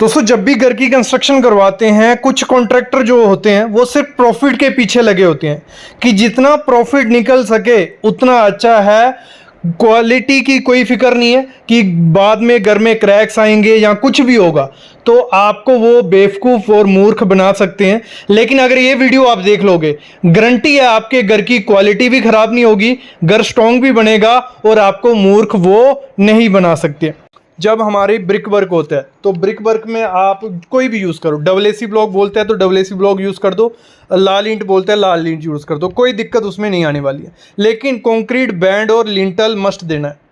दोस्तों जब भी घर की कंस्ट्रक्शन करवाते हैं कुछ कॉन्ट्रैक्टर जो होते हैं वो सिर्फ प्रॉफिट के पीछे लगे होते हैं कि जितना प्रॉफिट निकल सके उतना अच्छा है। क्वालिटी की कोई फिक्र नहीं है कि बाद में घर में क्रैक्स आएंगे या कुछ भी होगा, तो आपको वो बेवकूफ़ और मूर्ख बना सकते हैं। लेकिन अगर ये वीडियो आप देख लोगे, गारंटी है आपके घर की क्वालिटी भी खराब नहीं होगी, घर स्ट्रॉन्ग भी बनेगा और आपको मूर्ख वो नहीं बना सकते। जब हमारी ब्रिक वर्क होता है तो ब्रिक वर्क में आप कोई भी यूज़ करो, डबल ब्लॉक बोलते हैं तो डबल ब्लॉक यूज़ कर दो, लाल ईंट बोलते हैं लाल ईंट यूज़ कर दो, कोई दिक्कत उसमें नहीं आने वाली है। लेकिन कंक्रीट बैंड और लिंटल मस्ट देना है।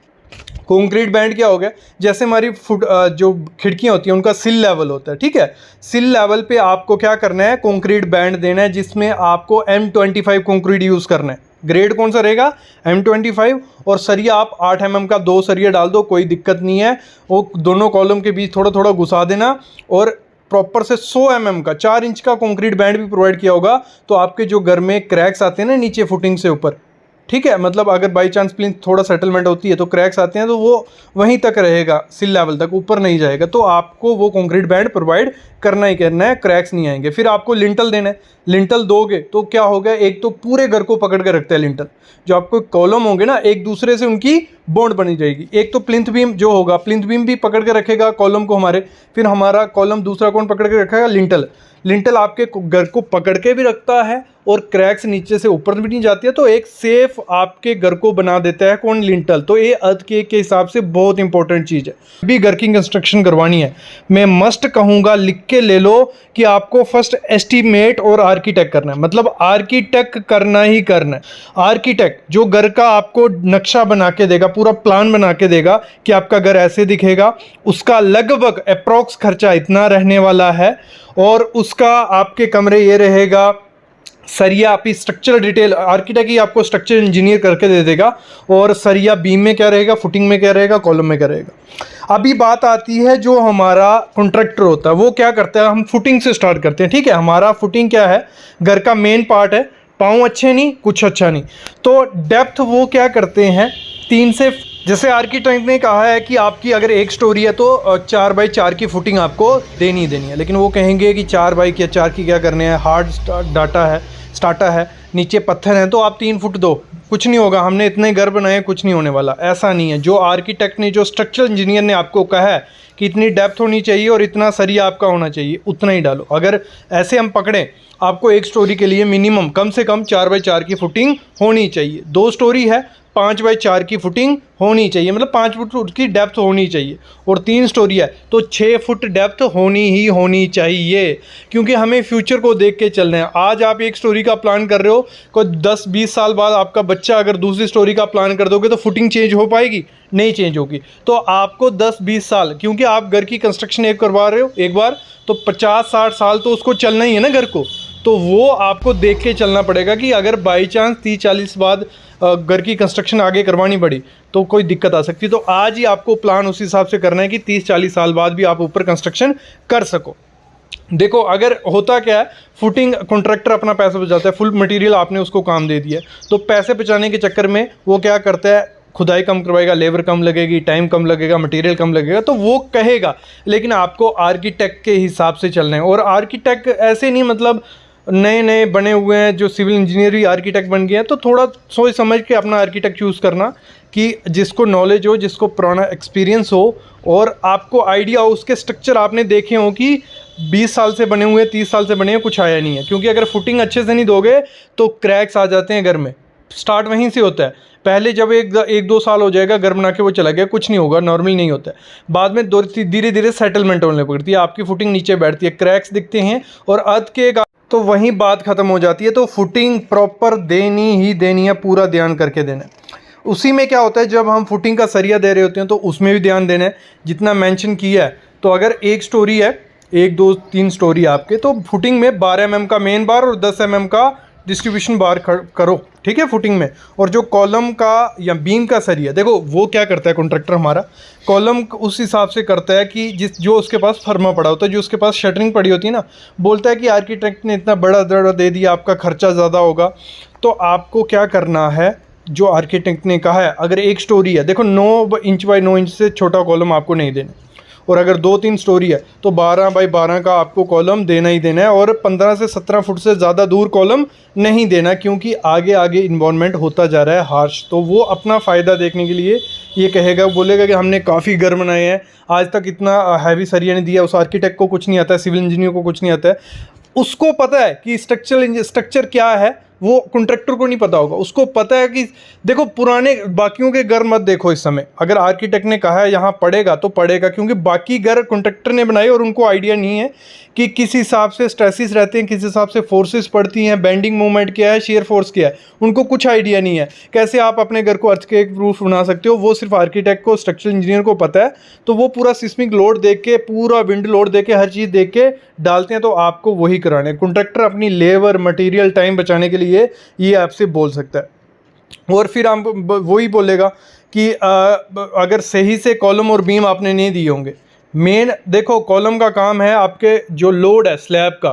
कंक्रीट बैंड क्या हो गया, जैसे हमारी जो खिड़कियाँ होती हैं उनका सिल लेवल होता है, ठीक है। सिल लेवल पे आपको क्या करना है, कंक्रीट बैंड देना है जिसमें आपको M25 कंक्रीट यूज़ करना है। ग्रेड कौन सा रहेगा, M25। और सरिया आप 8 mm का 2 सरिया डाल दो, कोई दिक्कत नहीं है। वो दोनों कॉलम के बीच थोड़ा थोड़ा घुसा देना और प्रॉपर से 100 mm का 4 इंच का कंक्रीट बैंड भी प्रोवाइड किया होगा। तो आपके जो घर में क्रैक्स आते हैं ना नीचे फुटिंग से ऊपर, ठीक है, मतलब अगर बाई चांस प्लिंथ थोड़ा सेटलमेंट होती है तो क्रैक्स आते हैं तो वो वहीं तक रहेगा, सिल लेवल तक, ऊपर नहीं जाएगा। तो आपको वो कंक्रीट बैंड प्रोवाइड करना ही करना है, क्रैक्स नहीं आएंगे। फिर आपको लिंटल देना है। लिंटल दोगे तो क्या होगा, एक तो पूरे घर को पकड़ के रखता है लिंटल। जो आपको कॉलम होंगे ना एक दूसरे से उनकी बॉन्ड बनी जाएगी। एक तो प्लिंथ बीम जो होगा, प्लिंथ बीम भी पकड़ के रखेगा कॉलम को हमारे, फिर हमारा कॉलम दूसरा कौन पकड़ के रखेगा, लिंटल। लिंटल आपके घर को पकड़ के भी रखता है और क्रैक्स नीचे से ऊपर भी नहीं जाती है, तो एक सेफ आपके घर को बना देता है कौन, लिंटल। तो ये अर्थक्वेक के हिसाब से बहुत इंपॉर्टेंट चीज़ है। अभी घर की कंस्ट्रक्शन करवानी है, मैं मस्ट कहूँगा लिख के ले लो कि आपको फर्स्ट एस्टीमेट और आर्किटेक्ट करना है, मतलब आर्किटेक्ट करना ही करना है। आर्किटेक्ट जो घर का आपको नक्शा बना के देगा, पूरा प्लान बना के देगा कि आपका घर ऐसे दिखेगा, उसका लगभग अप्रॉक्स खर्चा इतना रहने वाला है और उसका आपके कमरे ये रहेगा। सरिया आपकी स्ट्रक्चरल डिटेल आर्किटेक्ट ही आपको स्ट्रक्चर इंजीनियर करके दे देगा, और सरिया बीम में क्या रहेगा, फुटिंग में क्या रहेगा, कॉलम में क्या रहेगा। अभी बात आती है जो हमारा कॉन्ट्रैक्टर होता है वो क्या करता है, हम फुटिंग से स्टार्ट करते हैं, ठीक है। हमारा फुटिंग क्या है, घर का मेन पार्ट है, पाँव अच्छे नहीं कुछ अच्छा नहीं, तो डेप्थ वो क्या करते हैं 3 से, जैसे आर्किटेक्ट ने कहा है कि आपकी अगर 1 स्टोरी है तो 4 बाई 4 की फुटिंग आपको देनी ही देनी है। लेकिन वो कहेंगे कि 4 बाई 4 की क्या करने हैं, हार्ड डाटा है, स्टार्टा है, नीचे पत्थर है, तो आप 3 फुट दो, कुछ नहीं होगा, हमने इतने घर बनाए, कुछ नहीं होने वाला। ऐसा नहीं है। जो आर्किटेक्ट ने, जो स्ट्रक्चरल इंजीनियर ने आपको कहा है कि इतनी डेप्थ होनी चाहिए और इतना सरिया आपका होना चाहिए, उतना ही डालो। अगर ऐसे हम पकड़ें, आपको 1 स्टोरी के लिए मिनिमम कम से कम 4 बाई 4 की फुटिंग होनी चाहिए। 2 स्टोरी है 5 बाई 4 की फुटिंग होनी चाहिए, मतलब 5 फुट की डेप्थ होनी चाहिए। और 3 स्टोरी है तो 6 फुट डेप्थ होनी ही होनी चाहिए, क्योंकि हमें फ्यूचर को देख के चलना है। आज आप 1 स्टोरी का प्लान कर रहे हो, कोई 10-20 साल बाद आपका बच्चा अगर दूसरी स्टोरी का प्लान कर दोगे तो फुटिंग चेंज हो पाएगी, नहीं चेंज होगी। तो आपको 10-20 साल, क्योंकि आप घर की कंस्ट्रक्शन एक करवा रहे हो एक बार, तो 50-60 साल तो उसको चलना ही है ना घर को, तो वो आपको देख के चलना पड़ेगा कि अगर बाई चांस 30-40 बाद घर की कंस्ट्रक्शन आगे करवानी पड़ी तो कोई दिक्कत आ सकती है। तो आज ही आपको प्लान उस हिसाब से करना है कि 30-40 साल बाद भी आप ऊपर कंस्ट्रक्शन कर सको। देखो अगर होता क्या है, फुटिंग कॉन्ट्रैक्टर अपना पैसा बचाता है, फुल मटेरियल आपने उसको काम दे दिया, तो पैसे बचाने के चक्कर में वो क्या करता है, खुदाई कम करवाएगा, लेबर कम लगेगी, टाइम कम लगेगा, मटेरियल कम लगेगा, तो वो कहेगा। लेकिन आपको आर्किटेक्ट के हिसाब से चलना है। और आर्किटेक्ट ऐसे नहीं मतलब नए नए बने हुए हैं जो सिविल इंजीनियर ही आर्किटेक्ट बन गए हैं, तो थोड़ा सोच समझ के अपना आर्किटेक्ट चूज़ करना कि जिसको नॉलेज हो, जिसको पुराना एक्सपीरियंस हो और आपको आइडिया हो, उसके स्ट्रक्चर आपने देखे हो कि 20 साल से बने हुए, 30 साल से बने हुए, कुछ आया नहीं है। क्योंकि अगर फुटिंग अच्छे से नहीं दोगे तो क्रैक्स आ जाते हैं घर में। स्टार्ट वहीं से होता है। पहले जब 1-2 साल हो जाएगा घर बना के वो चला गया, कुछ नहीं होगा, नॉर्मल नहीं होता है। बाद में धीरे धीरे सेटलमेंट होने पड़ती है, आपकी फुटिंग नीचे बैठती है, क्रैक्स दिखते हैं और अर्थ के, तो वहीं बात ख़त्म हो जाती है। तो फुटिंग प्रॉपर देनी ही देनी है, पूरा ध्यान करके देना है। उसी में क्या होता है, जब हम फुटिंग का सरिया दे रहे होते हैं तो उसमें भी ध्यान देना है जितना मेंशन किया है। तो अगर 1 स्टोरी है, 1, 2, 3 स्टोरी आपके, तो फुटिंग में 12 mm का मेन बार और 10 mm का डिस्ट्रीब्यूशन बार करो, ठीक है, फुटिंग में। और जो कॉलम का या बीम का सरिया, देखो वो क्या करता है कॉन्ट्रैक्टर हमारा, कॉलम उस हिसाब से करता है कि जो उसके पास फर्मा पड़ा होता है, जो उसके पास शटरिंग पड़ी होती है ना, बोलता है कि आर्किटेक्ट ने इतना बड़ा दड़ा दे दिया, आपका खर्चा ज़्यादा होगा। तो आपको क्या करना है, जो आर्किटेक्ट ने कहा है, अगर 1 स्टोरी है, देखो 9 इंच बाई 9 इंच से छोटा कॉलम आपको नहीं देना। और अगर 2-3 स्टोरी है तो 12 बाई 12 का आपको कॉलम देना ही देना है, और 15 से 17 फुट से ज़्यादा दूर कॉलम नहीं देना, क्योंकि आगे आगे इन्वायरमेंट होता जा रहा है हार्श। तो वो अपना फ़ायदा देखने के लिए ये कहेगा, बोलेगा कि हमने काफ़ी घर बनाए हैं, आज तक इतना हैवी सरिया नहीं दिया। उस आर्किटेक्ट को कुछ नहीं आता है, सिविल इंजीनियर को कुछ नहीं आता है, उसको पता है कि स्ट्रक्चर क्या है, वो कॉन्ट्रैक्टर को नहीं पता होगा। उसको पता है कि देखो पुराने बाकियों के घर मत देखो इस समय, अगर आर्किटेक्ट ने कहा है यहाँ पड़ेगा तो पड़ेगा, क्योंकि बाकी घर कॉन्ट्रैक्टर ने बनाए और उनको आइडिया नहीं है कि किस हिसाब से स्ट्रेसिस रहते हैं, किस हिसाब से फोर्सेस पड़ती हैं, बेंडिंग मूवमेंट क्या है, शेयर फोर्स क्या है, उनको कुछ आइडिया नहीं है। कैसे आप अपने घर को अर्थक्वेक प्रूफ बना सकते हो, वो सिर्फ आर्किटेक्ट को, स्ट्रक्चरल इंजीनियर को पता है। तो वो पूरा सिस्मिक लोड देख के, पूरा विंड लोड देख के, हर चीज़ देख के डालते हैं, तो आपको वही कराना है। कॉन्ट्रैक्टर अपनी लेबर मटेरियल टाइम बचाने के लिए ये आपसे बोल सकता है। और फिर आप वही बोलेगा कि अगर सही से कॉलम और बीम आपने नहीं दिए होंगे। मेन देखो कॉलम का काम है आपके जो लोड है स्लैब का,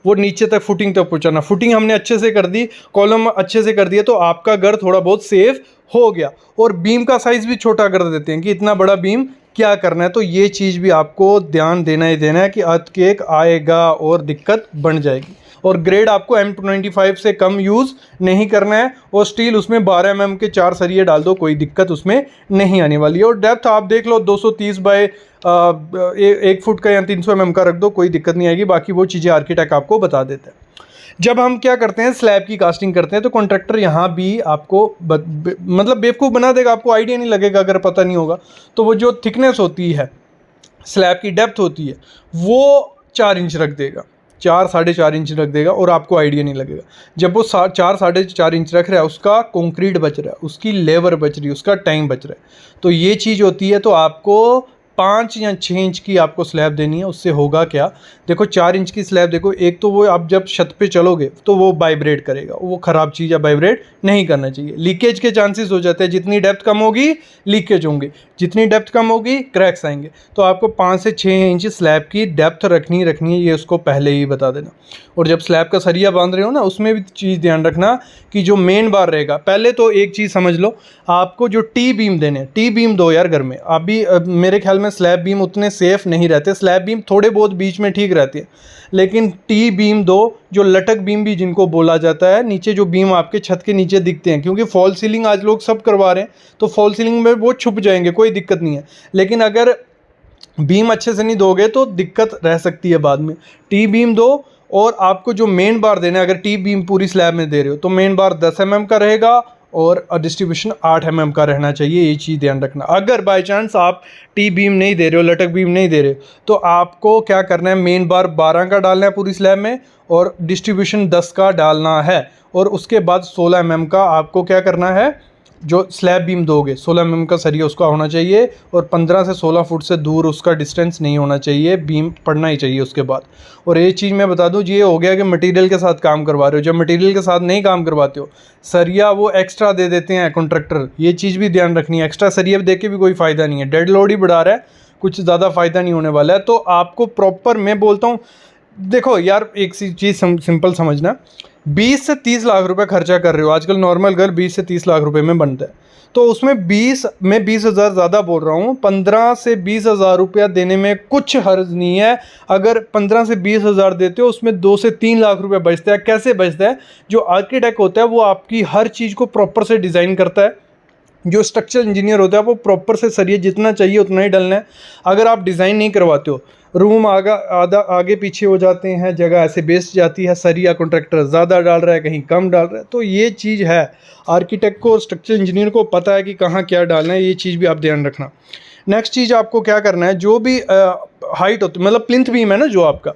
वो नीचे तक फुटिंग तक पहुंचाना। फुटिंग हमने अच्छे से कर दी, कॉलम अच्छे से कर दिया, तो आपका घर थोड़ा बहुत सेफ हो गया। और बीम का साइज़ भी छोटा कर देते हैं कि इतना बड़ा बीम क्या करना है। तो ये चीज़ भी आपको ध्यान देना ही देना है कि अर्थक्वेक आएगा और दिक्कत बन जाएगी। और ग्रेड आपको M295 से कम यूज़ नहीं करना है, और स्टील उसमें 12 mm के 4 सरिये डाल दो, कोई दिक्कत उसमें नहीं आने वाली है। और डेप्थ आप देख लो 230 बाय 1 फुट का या 300 mm का रख दो, कोई दिक्कत नहीं आएगी। बाकी वो चीज़ें आर्किटेक्ट आपको बता देता है। जब हम क्या करते हैं स्लैब की कास्टिंग करते हैं, तो कॉन्ट्रैक्टर यहाँ भी आपको मतलब बेवकूफ़ बना देगा, आपको आइडिया नहीं लगेगा अगर पता नहीं होगा। तो वो जो थिकनेस होती है, स्लैब की डेप्थ होती है, वो 4 इंच रख देगा, 4-4.5 इंच रख देगा, और आपको आइडिया नहीं लगेगा। जब वो 4-4.5 इंच रख रहा है, उसका कंक्रीट बच रहा है, उसकी लेबर बच रही है, उसका टाइम बच रहा है। तो ये चीज़ होती है। तो आपको 5 या 6 इंच की आपको स्लैब देनी है। उससे होगा क्या, देखो 4 इंच की स्लैब देखो, एक तो वो आप जब छत पे चलोगे तो वो वाइब्रेट करेगा, वो ख़राब चीज़ है, वाइब्रेट नहीं करना चाहिए। लीकेज के चांसेस हो जाते हैं, जितनी डेप्थ कम होगी लीकेज होंगे, जितनी डेप्थ कम होगी क्रैक्स आएंगे। तो आपको 5 से 6 इंच स्लैब की डेप्थ रखनी है, ये उसको पहले ही बता देना। और जब स्लैब का सरिया बांध रहे हो ना, उसमें भी चीज़ ध्यान रखना कि जो मेन बार रहेगा, पहले तो एक चीज़ समझ लो, आपको जो टी बीम देने, टी बीम दो यार घर में। अभी मेरे ख्याल में स्लैब बीम उतने सेफ नहीं रहते, स्लैब बीम थोड़े बहुत बीच में ठीक रहती है, लेकिन टी बीम दो, जो लटक बीम भी जिनको बोला जाता है, नीचे जो बीम आपके छत के नीचे दिखते हैं, क्योंकि फॉल सीलिंग आज लोग सब करवा रहे हैं, तो फॉल सीलिंग में वो छुप जाएंगे, कोई दिक्कत नहीं है। लेकिन अगर बीम अच्छे से नहीं दोगे तो दिक्कत रह सकती है बाद में। टी बीम दो, और आपको जो मेन बार देना है, अगर टी बीम पूरी स्लैब में दे रहे हो तो मेन बार 10 mm का रहेगा, और डिस्ट्रीब्यूशन 8 mm का रहना चाहिए। ये चीज़ ध्यान रखना। अगर बाय चांस आप टी बीम नहीं दे रहे हो, लटक बीम नहीं दे रहे हो, तो आपको क्या करना है, मेन बार 12 का डालना है पूरी स्लैब में, और डिस्ट्रीब्यूशन 10 का डालना है। और उसके बाद 16 mm का आपको क्या करना है, जो स्लैब बीम दोगे 16 mm का सरिया उसका होना चाहिए, और 15 से 16 फुट से दूर उसका डिस्टेंस नहीं होना चाहिए, बीम पड़ना ही चाहिए उसके बाद। और ये चीज़ मैं बता दूं, ये हो गया कि मटेरियल के साथ काम करवा रहे हो। जब मटेरियल के साथ नहीं काम करवाते हो, सरिया वो एक्स्ट्रा दे देते हैं कॉन्ट्रैक्टर, ये चीज़ भी ध्यान रखनी है। एक्स्ट्रा सरिया दे के भी कोई फ़ायदा नहीं है, डेड लोड ही बढ़ा रहा है, कुछ ज़्यादा फ़ायदा नहीं होने वाला है। तो आपको प्रॉपर, मैं बोलता हूँ, देखो यार एक चीज़ सिंपल समझना, 20 से 30 लाख रुपए खर्चा कर रहे हो, आजकल नॉर्मल घर 20 से 30 लाख रुपए में बनता है, तो उसमें मैं 20,000 ज़्यादा बोल रहा हूँ, 15 से 20,000 रुपया देने में कुछ हर्ज नहीं है। अगर 15 से 20,000 देते हो, उसमें 2 से 3 लाख रुपया बचता है। कैसे बचता है, जो आर्किटेक्ट होता है वो आपकी हर चीज़ को प्रॉपर से डिज़ाइन करता है, जो स्ट्रक्चरल इंजीनियर होता है वो प्रॉपर से सरिया जितना चाहिए उतना ही डलना है। अगर आप डिज़ाइन नहीं करवाते हो, रूम आधा आगे पीछे हो जाते हैं, जगह ऐसे बेस्ट जाती है, सरिया कॉन्ट्रैक्टर ज़्यादा डाल रहा है, कहीं कम डाल रहा है। तो ये चीज़ है, आर्किटेक्ट को और स्ट्रक्चरल इंजीनियर को पता है कि कहाँ क्या डालना है, ये चीज़ भी आप ध्यान रखना। नेक्स्ट चीज़ आपको क्या करना है, जो भी हाइट होती है, मतलब प्लिंथ बीम है ना, जो आपका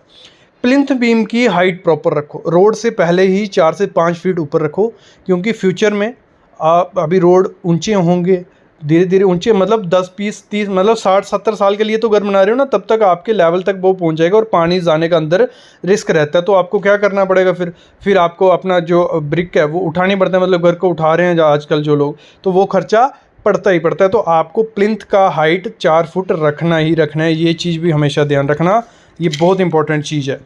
प्लिंथ बीम की हाइट प्रॉपर रखो, रोड से पहले ही 4 से 5 फीट ऊपर रखो, क्योंकि फ्यूचर में आप अभी रोड ऊंचे होंगे, धीरे धीरे ऊंचे, मतलब 10, 20, 30, मतलब 60-70 साल के लिए तो घर बना रहे हो ना, तब तक आपके लेवल तक वो पहुंच जाएगा, और पानी जाने का अंदर रिस्क रहता है। तो आपको क्या करना पड़ेगा, फिर आपको अपना जो ब्रिक है वो उठानी पड़ता है, मतलब घर को उठा रहे हैं आजकल जो लोग, तो वो खर्चा पड़ता ही पड़ता है। तो आपको प्लिंथ का हाइट 4 फुट रखना ही रखना है, ये चीज़ भी हमेशा ध्यान रखना, ये बहुत इंपॉर्टेंट चीज़ है।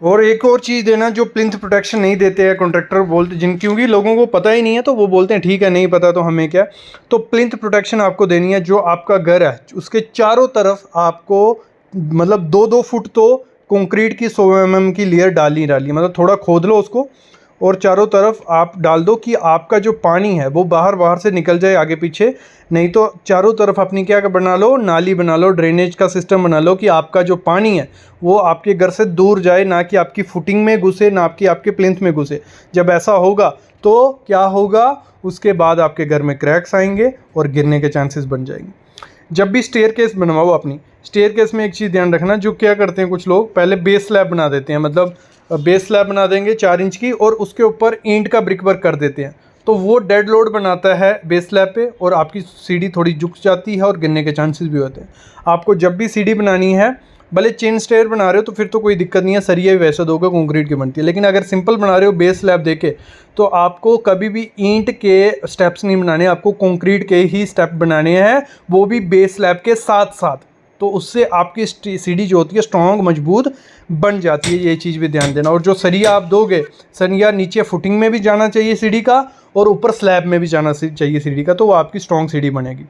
और एक और चीज़ देना, जो प्लिंथ प्रोटेक्शन नहीं देते हैं कॉन्ट्रैक्टर बोलते, जिन क्योंकि लोगों को पता ही नहीं है तो वो बोलते हैं ठीक है नहीं पता तो हमें क्या। तो प्लिंथ प्रोटेक्शन आपको देनी है। जो आपका घर है उसके चारों तरफ आपको मतलब 2-2 फुट तो कंक्रीट की 100 mm की लेयर डाली मतलब थोड़ा खोद लो उसको और चारों तरफ आप डाल दो कि आपका जो पानी है वो बाहर से निकल जाए आगे पीछे। नहीं तो चारों तरफ अपनी क्या बना लो, नाली बना लो, ड्रेनेज का सिस्टम बना लो कि आपका जो पानी है वो आपके घर से दूर जाए, ना कि आपकी फुटिंग में घुसे, ना आपके प्लिंथ में घुसे। जब ऐसा होगा तो क्या होगा, उसके बाद आपके घर में क्रैक्स आएंगे और गिरने के चांसेस बन जाएंगे। जब भी स्टेयर केस बनवाओ अपनी, स्टेयर केस में एक चीज़ ध्यान रखना, जो क्या करते हैं कुछ लोग पहले बेस स्लैब बना देते हैं, मतलब बेस स्लैब बना देंगे 4 इंच की और उसके ऊपर ईंट का ब्रिक वर्क कर देते हैं। तो वो डेड लोड बनाता है बेस स्लैब पे और आपकी सीढ़ी थोड़ी झुक जाती है और गिरने के चांसेस भी होते हैं। आपको जब भी सीढ़ी बनानी है, भले चेन स्टेयर बना रहे हो तो फिर तो कोई दिक्कत नहीं है, सरिया भी वैसे दोगे कंक्रीट की बनती है। लेकिन अगर सिंपल बना रहे हो बेस स्लैब देके, तो आपको कभी भी ईंट के स्टेप्स नहीं बनाने, आपको कंक्रीट के ही स्टेप बनाने हैं, वो भी बेस स्लैब के साथ साथ। तो उससे आपकी सीढ़ी जो होती है स्ट्रॉन्ग मजबूत बन जाती है, ये चीज़ भी ध्यान देना। और जो सरिया आप दोगे, सरिया नीचे फुटिंग में भी जाना चाहिए सीढ़ी का और ऊपर स्लैब में भी जाना चाहिए सीढ़ी का, तो वो आपकी स्ट्रॉन्ग सीढ़ी बनेगी।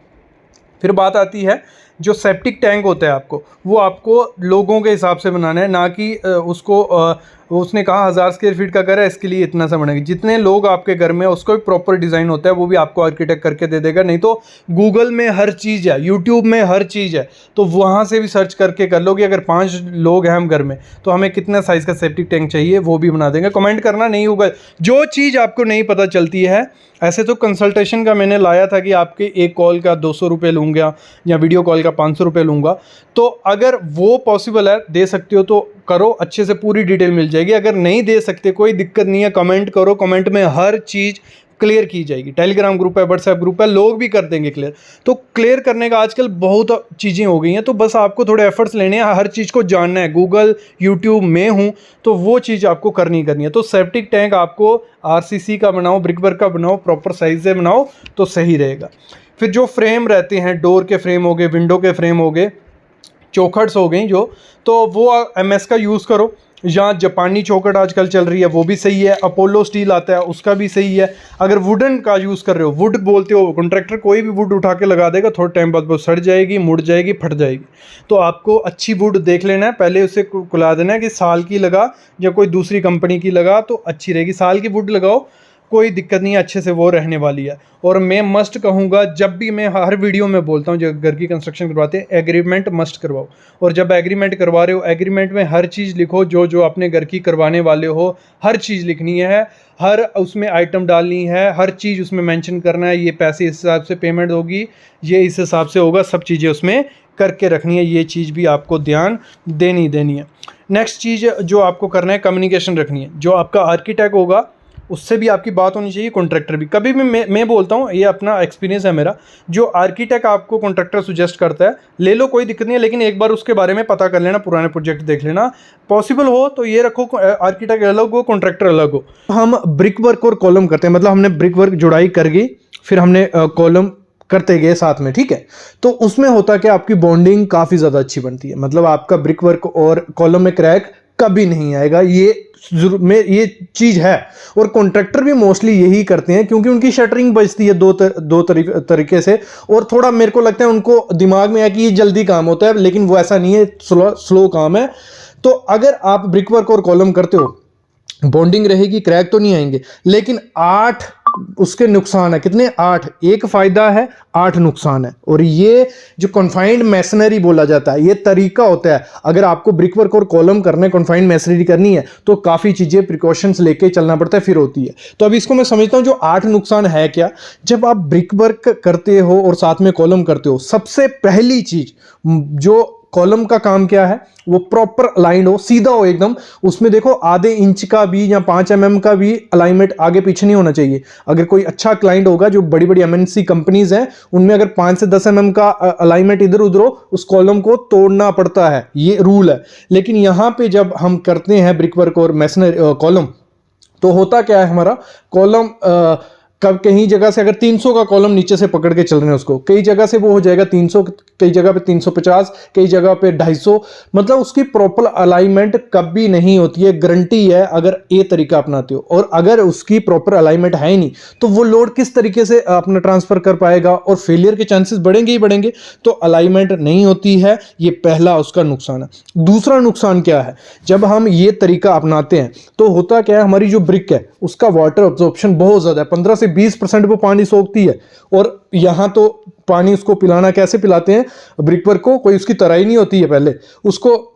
फिर बात आती है जो सेप्टिक टैंक होता है वो आपको लोगों के हिसाब से बनाना है, ना कि उसने कहा 1000 स्क्वायर फीट का घर है इसके लिए इतना सा बनेगा। जितने लोग आपके घर में, उसका भी प्रॉपर डिज़ाइन होता है, वो भी आपको आर्किटेक्ट करके दे देगा। नहीं तो गूगल में हर चीज़ है, यूट्यूब में हर चीज़ है, तो वहाँ से भी सर्च करके कर लो कि अगर 5 लोग हैं हम घर में तो हमें कितना साइज़ का सेप्टिक टैंक चाहिए, वो भी बना देंगे। कमेंट करना नहीं होगा जो चीज़ आपको नहीं पता चलती है। ऐसे तो कंसल्टेशन का मैंने लाया था कि आपके एक कॉल का 200 रुपये लूँगा या वीडियो कॉल का 500 रुपये लूँगा, तो अगर वो पॉसिबल है, दे सकते हो तो करो, अच्छे से पूरी डिटेल मिल जाएगी। अगर नहीं दे सकते कोई दिक्कत नहीं है, कमेंट करो, कमेंट में हर चीज़ क्लियर की जाएगी। टेलीग्राम ग्रुप है, व्हाट्सएप ग्रुप है, लोग भी कर देंगे क्लियर। तो क्लियर करने का आजकल बहुत चीज़ें हो गई हैं, तो बस आपको थोड़े एफर्ट्स लेने हैं, हर चीज़ को जानना है। गूगल यूट्यूब में हूँ तो वो चीज़ आपको करनी है। तो सेप्टिक टैंक आपको आरसीसी का बनाओ, ब्रिक वर्क का बनाओ, प्रॉपर साइज से बनाओ तो सही रहेगा। फिर जो फ्रेम रहते हैं, डोर के फ्रेम हो गए, विंडो के फ्रेम हो गए, चौखट्स हो गई जो, तो वो एमएस का यूज़ करो, या जापानी चौखट आजकल चल रही है वो भी सही है, अपोलो स्टील आता है उसका भी सही है। अगर वुडन का यूज़ कर रहे हो, वुड बोलते हो, कॉन्ट्रैक्टर कोई भी वुड उठा के लगा देगा, थोड़े टाइम बाद वो सड़ जाएगी, मुड़ जाएगी, फट जाएगी। तो आपको अच्छी वुड देख लेना है, पहले उसे खुला देना है कि साल की लगा या कोई दूसरी कंपनी की लगा तो अच्छी रहेगी। साल की वुड लगाओ, कोई दिक्कत नहीं है, अच्छे से वो रहने वाली है। और मैं मस्ट कहूँगा, जब भी मैं हर वीडियो में बोलता हूँ जो घर की कंस्ट्रक्शन करवाते हैं, एग्रीमेंट मस्ट करवाओ। और जब एग्रीमेंट करवा रहे हो, एग्रीमेंट में हर चीज़ लिखो, जो जो अपने घर की करवाने वाले हो हर चीज़ लिखनी है, हर उसमें आइटम डालनी है, हर चीज़ उसमें मेंशन करना है, ये पैसे इस हिसाब से पेमेंट होगी, ये इस हिसाब से होगा, सब चीज़ें उसमें करके रखनी है। ये चीज़ भी आपको ध्यान देनी है। नेक्स्ट चीज़ जो आपको करना है, कम्युनिकेशन रखनी है। जो आपका आर्किटेक्ट होगा उससे भी आपकी बात होनी चाहिए, कॉन्ट्रैक्टर भी। कभी भी मैं बोलता हूँ, ये अपना एक्सपीरियंस है मेरा, जो आर्किटेक्ट आपको कॉन्ट्रैक्टर सुजेस्ट करता है ले लो, कोई दिक्कत नहीं है, लेकिन एक बार उसके बारे में पता कर लेना, पुराने प्रोजेक्ट देख लेना। पॉसिबल हो तो ये रखो, आर्किटेक्ट अलग हो, कॉन्ट्रैक्टर अलग हो। हम ब्रिक वर्क और कॉलम करते हैं, मतलब हमने ब्रिक वर्क जुड़ाई कर गई, फिर हमने कॉलम करते गए साथ में, ठीक है। तो उसमें होता कि आपकी बॉन्डिंग काफ़ी ज़्यादा अच्छी बनती है, मतलब आपका ब्रिक वर्क और कॉलम में क्रैक कभी नहीं आएगा, ये चीज़ है। और कॉन्ट्रैक्टर भी मोस्टली यही करते हैं, क्योंकि उनकी शटरिंग बचती है दो तरीके से। और थोड़ा मेरे को लगता है उनको दिमाग में है कि ये जल्दी काम होता है, लेकिन वो ऐसा नहीं है, स्लो काम है। तो अगर आप ब्रिक वर्क और कॉलम करते हो, बॉन्डिंग रहेगी, क्रैक तो नहीं आएंगे। लेकिन 8 उसके नुकसान है, कितने? 8। एक फायदा है, 8 नुकसान है। और ये जो कॉन्फाइंड मैसनरी बोला जाता है, ये तरीका होता है। अगर आपको ब्रिक वर्क और कॉलम करना है, कॉन्फाइंड मैसनरी करनी है, तो काफ़ी चीज़ें प्रिकॉशंस लेके चलना पड़ता है, फिर होती है। तो अब इसको मैं समझता हूँ, जो 8 नुकसान है क्या। जब आप ब्रिक वर्क करते हो और साथ में कॉलम करते हो, सबसे पहली चीज़, जो कॉलम का काम क्या है, वो प्रॉपर अलाइंड हो, सीधा हो एकदम। उसमें देखो आधे इंच का भी या 5 mm का भी अलाइनमेंट आगे पीछे नहीं होना चाहिए। अगर कोई अच्छा क्लाइंट होगा, जो बड़ी बड़ी MNC कंपनीज हैं, उनमें अगर 5 से 10 mm का अलाइनमेंट इधर उधर हो, उस कॉलम को तोड़ना पड़ता है, ये रूल है। लेकिन यहां पे जब हम करते हैं ब्रिक वर्क और मैसनरी कॉलम, तो होता क्या है, हमारा कॉलम कब कहीं जगह से अगर 300 का कॉलम नीचे से पकड़ के चल रहे हैं उसको, कई जगह से वो हो जाएगा 300, कई जगह पे 350, कई जगह पे 250, मतलब उसकी प्रॉपर अलाइनमेंट कभी नहीं होती है। गारंटी है अगर ये तरीका अपनाते हो, और अगर उसकी प्रॉपर अलाइनमेंट है ही नहीं तो वो लोड किस तरीके से अपना ट्रांसफर कर पाएगा, और फेलियर के चांसेस बढ़ेंगे ही बढ़ेंगे। तो अलाइनमेंट नहीं होती है, ये पहला उसका नुकसान है। दूसरा नुकसान क्या है, जब हम ये तरीका अपनाते हैं तो होता क्या है, हमारी जो ब्रिक है उसका वाटर अब्जॉर्प्शन बहुत ज़्यादा है, 15 से 20% वो पानी सोखती है। और यहाँ तो पानी उसको पिलाना, कैसे पिलाते हैं ब्रिक वर्क को, कोई उसकी तराई नहीं होती है, पहले उसको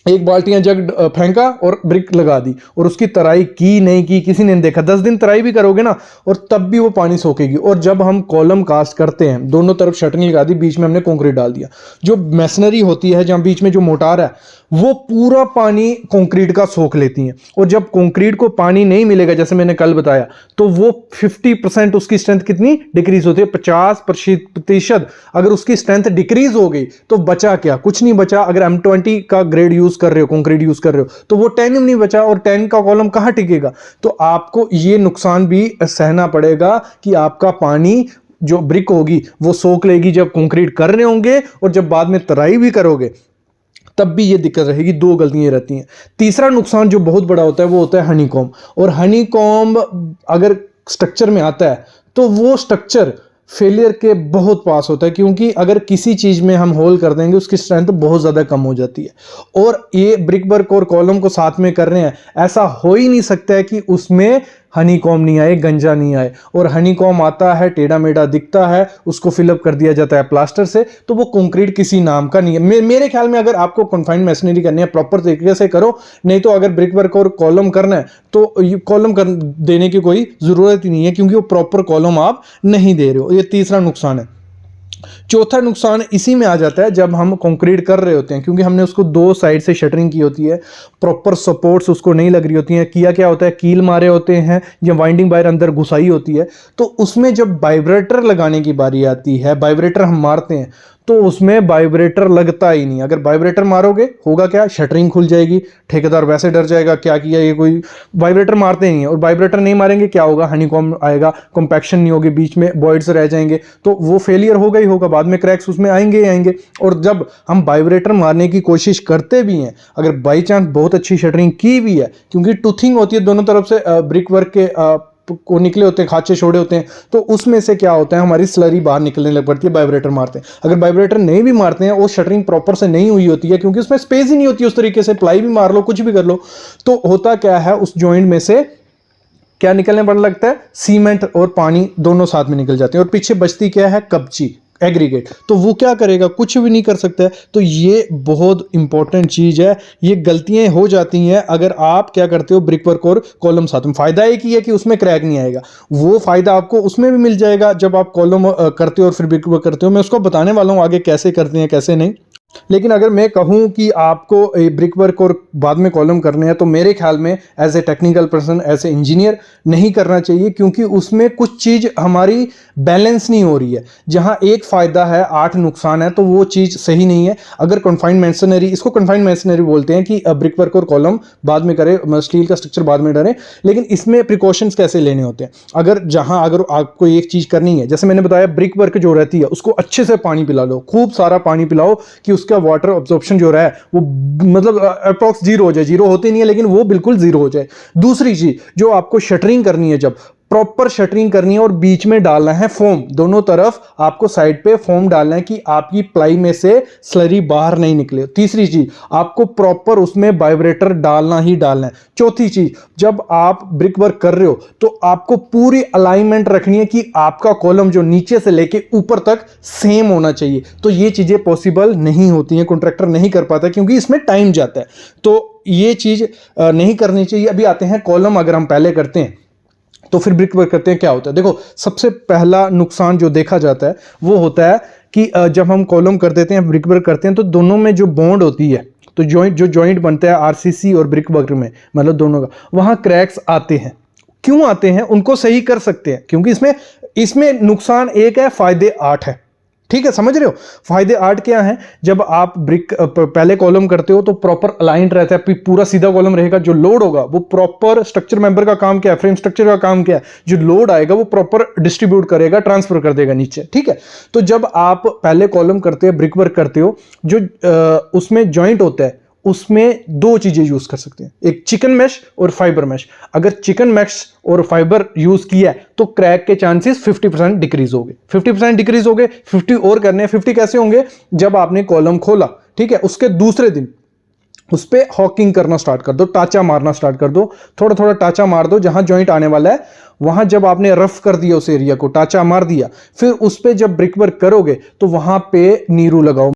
एक बाल्टियां जग फेंका और ब्रिक लगा दी, और उसकी तराई की नहीं की, किसी ने नहीं देखा। 10 दिन तराई भी करोगे ना और तब भी वो पानी सोखेगी। और जब हम कॉलम कास्ट करते हैं, दोनों तरफ शटरिंग लगा दी, बीच में हमने कंक्रीट डाल दिया, जो मैसनरी होती है जहां बीच में जो मोटार है वो पूरा पानी कंक्रीट का सोख लेती है। और जब कंक्रीट को पानी नहीं मिलेगा, जैसे मैंने कल बताया, तो वो 50% उसकी स्ट्रेंथ कितनी डिक्रीज होती है, 50% अगर उसकी स्ट्रेंथ डिक्रीज हो गई तो बचा क्या, कुछ नहीं बचा। अगर M20 का ग्रेड यूज कर रहे हो, कंक्रीट यूज कर रहे हो, तो वो 10 नहीं बचा, और 10 का कॉलम कहां टिकेगा। तो आपको ये नुकसान भी सहना पड़ेगा कि आपका पानी जो ब्रिक होगी वो सोख लेगी जब कंक्रीट कर रहे होंगे, और जब बाद में तराई भी करोगे तब भी ये दिक्कत रहेगी। दो गलतियां रहती हैं। तीसरा नुकसान जो बहुत बड़ा होता है वो होता है हनीकॉम्ब। और हनीकॉम्ब अगर स्ट्रक्चर में आता है तो वो स्ट्रक्चर फेलियर के बहुत पास होता है, क्योंकि अगर किसी चीज में हम होल कर देंगे उसकी स्ट्रेंथ बहुत ज्यादा कम हो जाती है। और ये ब्रिक वर्क और कॉलम को साथ में कर रहे हैं, ऐसा हो ही नहीं सकता है कि उसमें हनीकॉम्ब नहीं आए, गंजा नहीं आए। और हनीकॉम्ब आता है, टेढ़ा मेढ़ा दिखता है, उसको फिलअप कर दिया जाता है प्लास्टर से, तो वो कंक्रीट किसी नाम का नहीं है। मेरे ख्याल में अगर आपको कन्फाइंड मैसनरी करनी है प्रॉपर तरीके से करो, नहीं तो अगर ब्रिक वर्क और कॉलम करना है तो कॉलम कर देने की कोई जरूरत ही नहीं है, क्योंकि वो प्रॉपर कॉलम आप नहीं दे रहे हो। ये तीसरा नुकसान है। चौथा नुकसान इसी में आ जाता है जब हम कंक्रीट कर रहे होते हैं, क्योंकि हमने उसको दो साइड से शटरिंग की होती है, प्रॉपर सपोर्ट्स उसको नहीं लग रही होती हैं। किया क्या होता है, कील मारे होते हैं या वाइंडिंग वायर अंदर घुसाई होती है, तो उसमें जब वाइब्रेटर लगाने की बारी आती है, वाइब्रेटर हम मारते हैं तो उसमें वाइब्रेटर लगता ही नहीं। अगर वाइब्रेटर मारोगे होगा क्या, शटरिंग खुल जाएगी, ठेकेदार वैसे डर जाएगा क्या किया ये, कोई वाइब्रेटर मारते नहीं है। और वाइब्रेटर नहीं मारेंगे क्या होगा, हनीकॉम्ब आएगा, कॉम्पैक्शन नहीं होगी, बीच में वॉइड्स रह जाएंगे, तो वो फेलियर होगा ही होगा, बाद में क्रैक्स उसमें आएंगे ही आएंगे। और जब हम वाइब्रेटर मारने की कोशिश करते भी हैं, अगर बाई चांस बहुत अच्छी शटरिंग की भी है, क्योंकि टूथिंग होती है दोनों तरफ से, ब्रिक वर्क के को निकले होते हैं, खांचे छोड़े होते हैं, तो उसमें से क्या होता है, हमारी स्लरी बाहर निकलने लग पड़ती है। वाइब्रेटर मारते हैं, अगर वाइब्रेटर नहीं भी मारते हैं, वो शटरिंग प्रॉपर से नहीं हुई होती है, क्योंकि उसमें स्पेस ही नहीं होती उस तरीके से, प्लाई भी मार लो, कुछ भी कर लो, तो होता क्या है, उस जॉइंट में से क्या निकलने पड़ लगता है, सीमेंट और पानी दोनों साथ में निकल जाते हैं, और पीछे बचती क्या है, कपची, एग्रीगेट। तो वो क्या करेगा, कुछ भी नहीं कर सकता है। तो ये बहुत इंपॉर्टेंट चीज है, ये गलतियां हो जाती हैं अगर आप क्या करते हो, ब्रिक वर्क और कॉलम साथ में। फायदा एक ही है कि उसमें क्रैक नहीं आएगा, वो फायदा आपको उसमें भी मिल जाएगा जब आप कॉलम करते हो और फिर ब्रिक वर्क करते हो। मैं उसको बताने वाला हूं आगे कैसे करते हैं कैसे नहीं। लेकिन अगर मैं कहूं कि आपको ब्रिक वर्क और बाद में कॉलम करने हैं, तो मेरे ख्याल में as a technical person, as a engineer नहीं करना चाहिए, क्योंकि उसमें कुछ चीज़ हमारी बैलेंस नहीं हो रही है। जहां एक फ़ायदा है 8 नुकसान है, तो वो चीज़ सही नहीं है। अगर कन्फाइंड मैसनरी, इसको कन्फाइंड मैसनरी बोलते हैं कि ब्रिक वर्क और कॉलम बाद में करें, स्टील का स्ट्रक्चर बाद में डालें, लेकिन इसमें प्रिकॉशंस कैसे लेने होते हैं। अगर आपको एक चीज़ करनी है, जैसे मैंने बताया, ब्रिक वर्क जो रहती है उसको अच्छे से पानी पिला लो, खूब सारा पानी पिलाओ कि उसका वाटर अब्जॉर्प्शन जो रहा है वो मतलब अप्रॉक्स जीरो हो जाए। जीरो होती नहीं है, लेकिन वो बिल्कुल जीरो हो जाए। दूसरी चीज जो आपको शटरिंग करनी है, जब प्रॉपर शटरिंग करनी है और बीच में डालना है फोम, दोनों तरफ आपको साइड पे फोम डालना है कि आपकी प्लाई में से स्लरी बाहर नहीं निकले। तीसरी चीज, आपको प्रॉपर उसमें वाइब्रेटर डालना ही डालना है। चौथी चीज, जब आप ब्रिक वर्क कर रहे हो तो आपको पूरी अलाइनमेंट रखनी है कि आपका कॉलम जो नीचे से लेके ऊपर तक सेम होना चाहिए। तो ये चीजें पॉसिबल नहीं होती हैं, कॉन्ट्रैक्टर नहीं कर पाता, क्योंकि इसमें टाइम जाता है। तो ये चीज नहीं करनी चाहिए। अभी आते हैं कॉलम, अगर हम पहले करते हैं तो फिर ब्रिक वर्क करते हैं, क्या होता है। देखो, सबसे पहला नुकसान जो देखा जाता है वो होता है कि जब हम कॉलम कर देते हैं, ब्रिक वर्क करते हैं, तो दोनों में जो बॉन्ड होती है, तो जॉइंट बनता है आरसीसी और ब्रिक वर्क में, मतलब दोनों का, वहां क्रैक्स आते हैं। क्यों आते हैं, उनको सही कर सकते हैं, क्योंकि इसमें नुकसान एक है, फायदे 8 है। ठीक है, समझ रहे हो फायदे 8 क्या हैं? जब आप ब्रिक पहले कॉलम करते हो तो प्रॉपर अलाइंड रहता है, पूरा सीधा कॉलम रहेगा। जो लोड होगा वो प्रॉपर स्ट्रक्चर मेंबर का काम क्या है, फ्रेम स्ट्रक्चर का काम क्या है, जो लोड आएगा वो प्रॉपर डिस्ट्रीब्यूट करेगा, ट्रांसफर कर देगा नीचे। ठीक है, तो जब आप पहले कॉलम करते हो, ब्रिक वर्क करते हो, जो उसमें जॉइंट होता है उसमें दो चीजें यूज कर सकते हैं, एक चिकन मैश और फाइबर मैश। अगर चिकन मैश और फाइबर यूज किया है तो क्रैक के चांसेस 50% डिक्रीज हो गए। 50% डिक्रीज हो गए, 50 और करने हैं। 50 कैसे होंगे? जब आपने कॉलम खोला, ठीक है, उसके दूसरे दिन उस पर हॉकिंग करना स्टार्ट कर दो, टाचा मारना स्टार्ट कर दो, थोड़ा थोड़ा टाचा मार दो जहां जॉइंट आने वाला है वहां। जब आपने रफ कर दिया उस एरिया को, टाचा मार दिया, फिर उस पर जब ब्रिक वर्क करोगे तो वहां पे नीरू लगाओ।